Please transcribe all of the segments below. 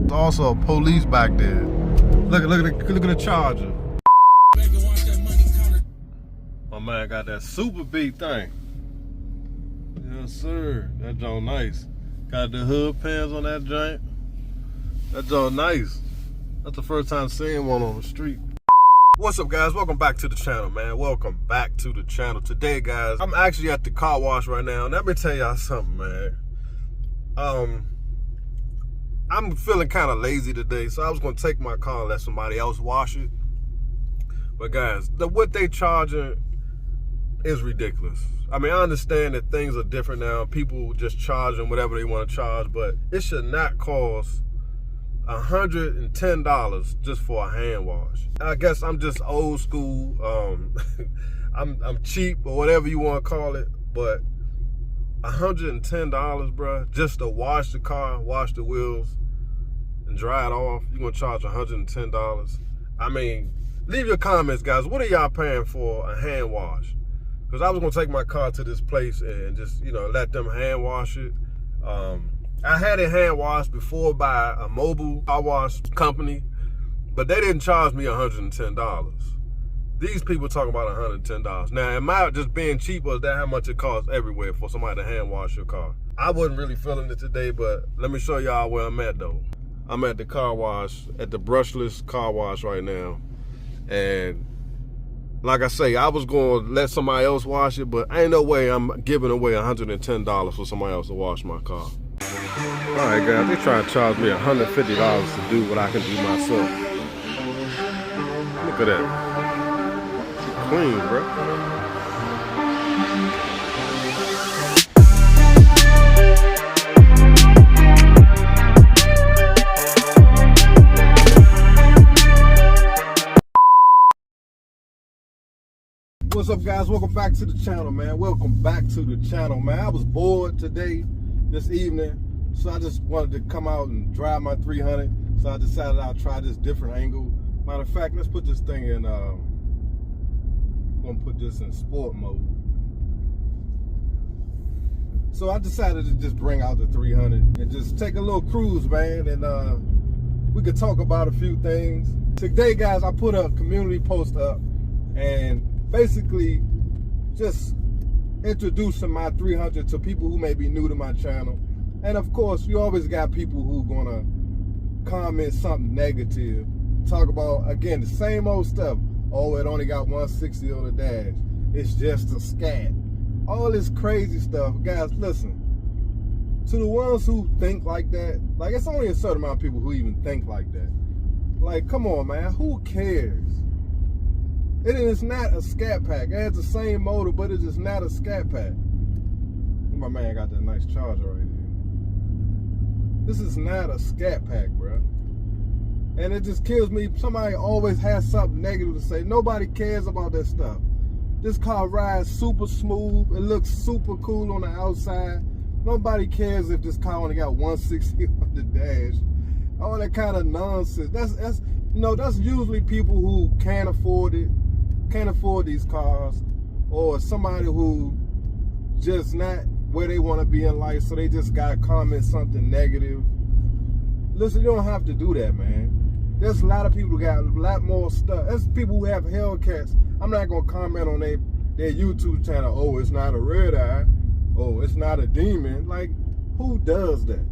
There's also a police back there. Look at the charger. My man got that super beat thing. Yes, sir. That joint nice. Got the hood pans on that joint. That joint nice. That's the first time seeing one on the street. What's up, guys? Welcome back to the channel, man. Welcome back to the channel. Today, guys, I'm actually at the car wash right now. And let me tell y'all something, man. I'm feeling kind of lazy today, so I was gonna take my car and let somebody else wash it. But guys, what they charging is ridiculous. I mean, I understand that things are different now. People just charging whatever they want to charge, but it should not cost $110 just for a hand wash. I guess I'm just old school. I'm cheap or whatever you want to call it, but $110, bro, just to wash the car, wash the wheels, and dry it off. You're gonna charge $110. I mean, leave your comments, guys. What are y'all paying for a hand wash? Because I was gonna take my car to this place and just, you know, let them hand wash it. I had it hand washed before by a mobile car wash company, but they didn't charge me $110. These people talking about $110. Now, am I just being cheap, or is that how much it costs everywhere for somebody to hand wash your car? I wasn't really feeling it today, but let me show y'all where I'm at, though. I'm at the car wash, at the brushless car wash right now. And like I say, I was going to let somebody else wash it, but ain't no way I'm giving away $110 for somebody else to wash my car. All right, guys, they try to charge me $150 to do what I can do myself. Look at that. Clean, bro. What's up, guys? Welcome back to the channel, man. Welcome back to the channel, man. I was bored this evening, so I just wanted to come out and drive my 300. So I decided I'll try this different angle. Matter of fact, let's put this thing in. I'm gonna put this in sport mode. So I decided to just bring out the 300 and just take a little cruise, man, and we could talk about a few things. Today, guys, I put a community post up and basically just introducing my 300 to people who may be new to my channel. And of course, you always got people who gonna comment something negative, talk about, again, the same old stuff. Oh, it only got 160 on the dash. It's just a scat. All this crazy stuff. Guys, listen. To the ones who think like that, like, it's only a certain amount of people who even think like that. Like, come on, man. Who cares? It is not a SCATPACK. It has the same motor, but it is not a SCATPACK. My man got that nice charger right here. This is not a SCATPACK, bro. And it just kills me. Somebody always has something negative to say. Nobody cares about that stuff. This car rides super smooth. It looks super cool on the outside. Nobody cares if this car only got 160 on the dash. All that kind of nonsense. That's you know, that's usually people who can't afford it, can't afford these cars, or somebody who just not where they want to be in life, so they just gotta comment something negative. Listen, you don't have to do that, man. There's a lot of people who got a lot more stuff. There's people who have Hellcats. I'm not gonna comment on their YouTube channel. Oh, it's not a red eye. Oh, it's not a demon. Like, who does that?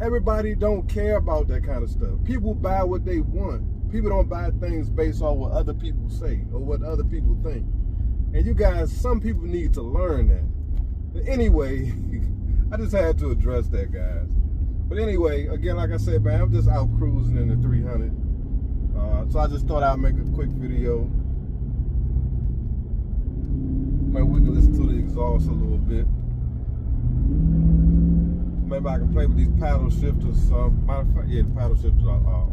Everybody don't care about that kind of stuff. People buy what they want. People don't buy things based on what other people say or what other people think. And you guys, some people need to learn that. But anyway, I just had to address that, guys. But anyway, again, like I said, man, I'm just out cruising in the 300. So I just thought I'd make a quick video. Maybe we can listen to the exhaust a little bit. Maybe I can play with these paddle shifters. Matter of fact, yeah, the paddle shifters are on.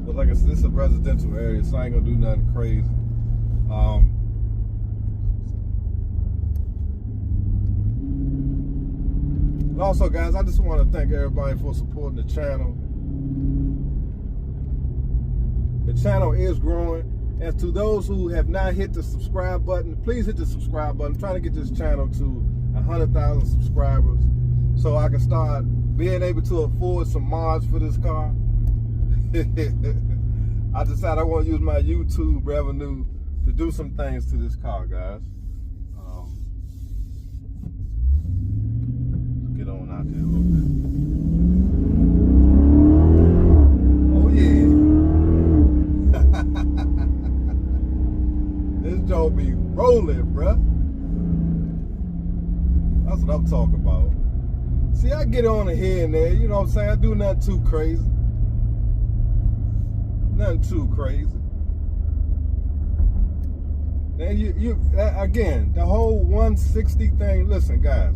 But like I said, this is a residential area, so I ain't gonna do nothing crazy. And also, guys, I just want to thank everybody for supporting the channel. The channel is growing. And to those who have not hit the subscribe button, please hit the subscribe button. I'm trying to get this channel to 100,000 subscribers. so I can start being able to afford some mods for this car. I decided I want to use my YouTube revenue to do some things to this car, guys. Let's get on out there a little bit. Oh yeah. This joint be rolling, bruh. That's what I'm talking about. See, I get on here and there, you know what I'm saying? I do nothing too crazy. Nothing too crazy. And you again, the whole 160 thing, listen guys,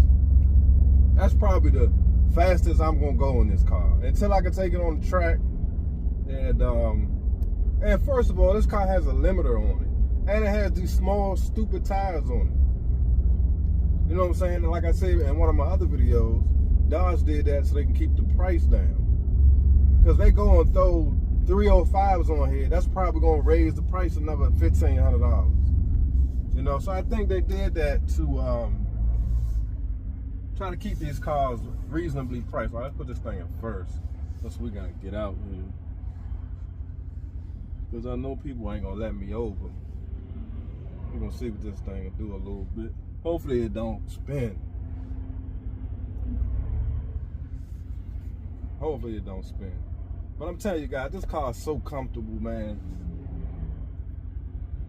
that's probably the fastest I'm gonna go in this car until I can take it on the track. And first of all, this car has a limiter on it. And it has these small, stupid tires on it. You know what I'm saying? And like I said in one of my other videos, Dodge did that so they can keep the price down. Because they go and throw 305s on here, that's probably going to raise the price another $1,500. You know, so I think they did that to try to keep these cars reasonably priced. All right, let's put this thing in first. That's what we got to get out here. Because I know people ain't going to let me over. We're going to see what this thing will do a little bit. Hopefully it don't spin. Hopefully it don't spin. But I'm telling you guys, this car is so comfortable, man.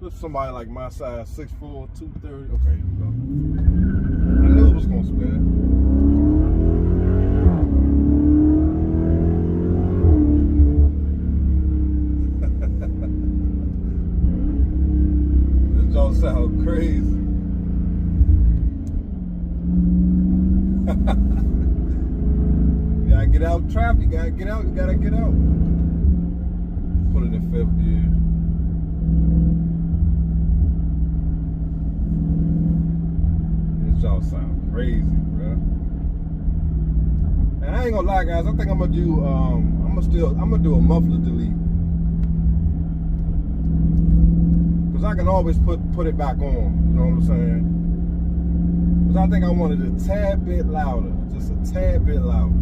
If somebody like my size, 6'4", 230. Okay, here we go. I knew it was gonna spin. This don't sound crazy. You gotta get out of traffic, you gotta get out, you gotta get out. Put it in 5th gear. This y'all sound crazy, bro. And I ain't gonna lie, guys, I think I'm gonna do I'm gonna do a muffler delete. Cause I can always put it back on, you know what I'm saying? Cause I think I wanted it a tad bit louder, just a tad bit louder.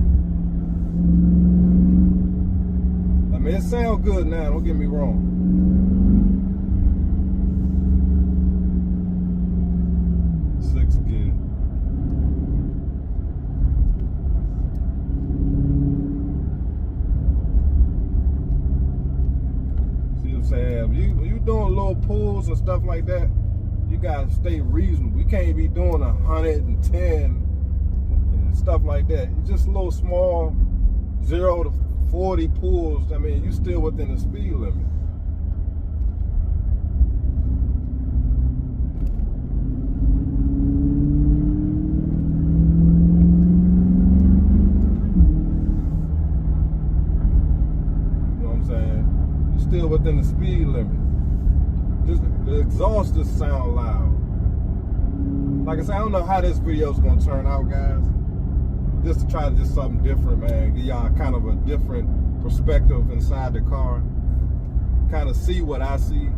I mean, it sounds good now, don't get me wrong. Sixth gear. See what I'm saying? When you doing little pulls and stuff like that, you gotta stay reasonable. You can't be doing 110 and stuff like that. It's just a little small 0 to 40 pulls. I mean, you still within the speed limit. You know what I'm saying? You're still within the speed limit. Just the exhaust just sound loud. Like I said, I don't know how this video is gonna turn out, guys. Just to try to do something different, man. Give y'all kind of a different perspective inside the car. Kind of see what I see.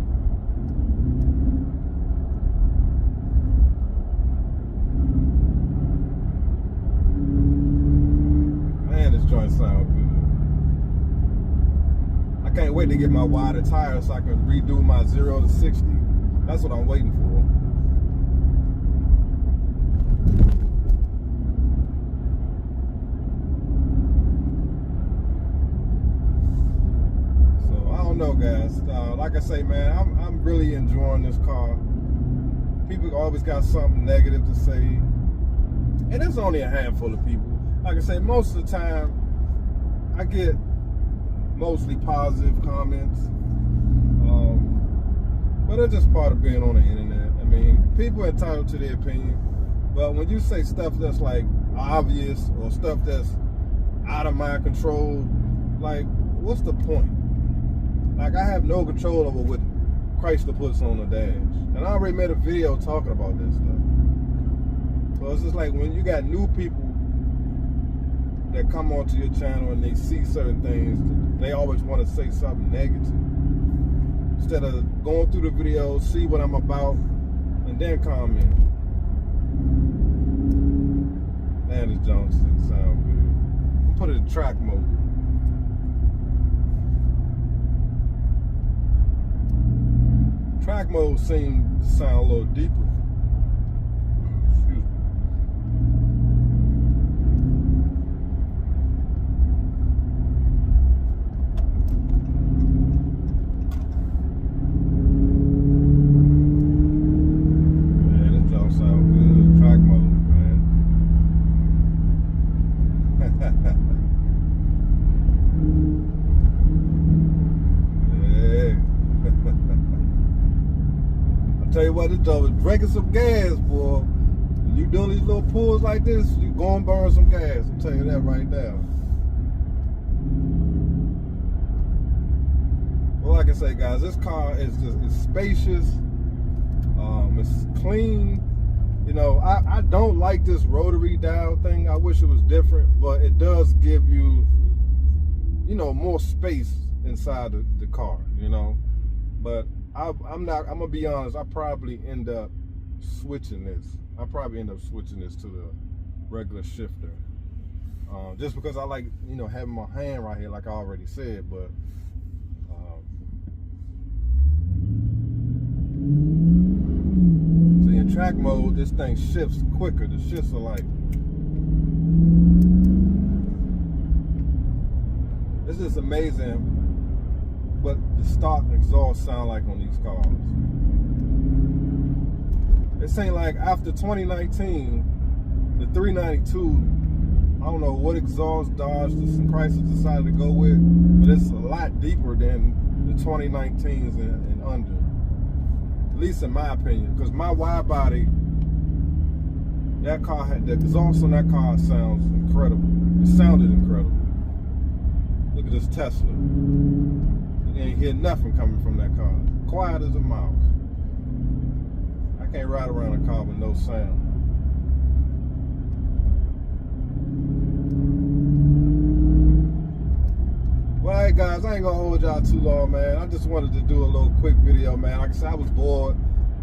Man, this joint sounds good. I can't wait to get my wider tires so I can redo my 0 to 60. That's what I'm waiting for. No, guys, like I say, man, I'm really enjoying this car. People always got something negative to say, and it's only a handful of people. Like I say, most of the time I get mostly positive comments, but it's just part of being on the internet. I mean, people are entitled to their opinion, but when you say stuff that's like obvious or stuff that's out of my control, like, what's the point? Like, I have no control over what Chrysler puts on the dash. And I already made a video talking about this stuff. So it's just like when you got new people that come onto your channel and they see certain things, they always want to say something negative. Instead of going through the video, see what I'm about, and then comment. Man, these Jones sound good. I'll put it in track mode. Track mode seems to sound a little deeper. Excuse me. Man, this don't sound good. Track mode, man. Yeah. Tell you what, this dog was drinking some gas, boy. When you doing these little pulls like this, you gonna burn some gas. I'll tell you that right now. Well, like I say, guys, this car is it's spacious. It's clean. You know, I don't like this rotary dial thing. I wish it was different, but it does give you, you know, more space inside the car. You know, but I'm gonna be honest, I probably end up switching this. I probably end up switching this to the regular shifter. Just because I like, you know, having my hand right here, like I already said, but see, in track mode, this thing shifts quicker. The shifts are like, this is amazing what the stock exhaust sound like on these cars. It seems like after 2019, the 392, I don't know what exhaust Dodge and Chrysler decided to go with, but it's a lot deeper than the 2019s and under. At least in my opinion, because my wide body, that car had, the exhaust on that car sounds incredible. It sounded incredible. Look at this Tesla. You ain't hear nothing coming from that car. Quiet as a mouse. I can't ride around a car with no sound. Well, hey guys, I ain't gonna hold y'all too long, man. I just wanted to do a little quick video, man. Like I said, I was bored.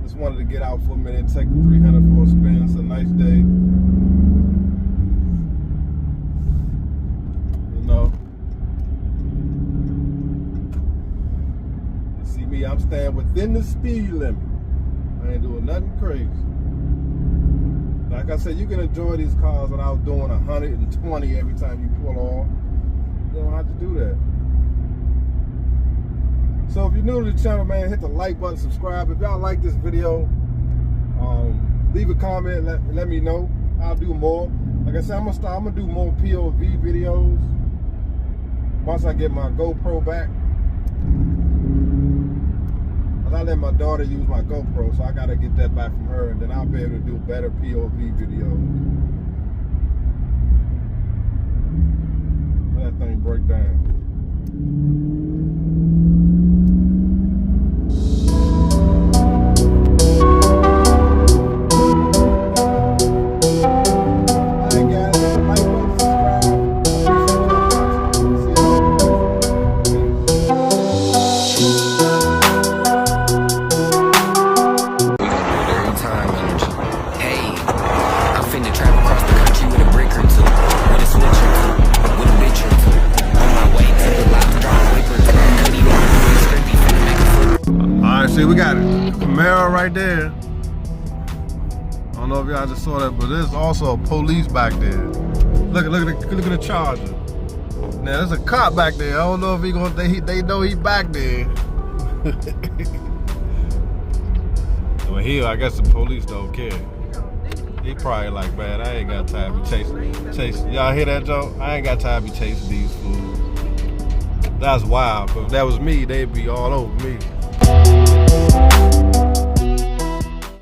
Just wanted to get out for a minute and take the 300 for a spin. It's a nice day. You know. I'm staying within the speed limit. I ain't doing nothing crazy. Like I said, you can enjoy these cars without doing 120 every time you pull off. You don't have to do that. So if you're new to the channel, man, hit the like button, subscribe. If y'all like this video, leave a comment, let me know. I'll do more. Like I said, I'm gonna do more POV videos once I get my GoPro back. I let my daughter use my GoPro, so I gotta get that back from her, and then I'll be able to do better POV videos. Let that thing break down. See, we got a Camaro right there. I don't know if y'all just saw that, but there's also a police back there. Look at the Charger. Now there's a cop back there. I don't know if they know he back there. Well, I guess the police don't care. He probably like, man, I ain't got time to be chasing. Y'all hear that joke? I ain't got time to be chasing these fools. That's wild. But if that was me, they'd be all over me.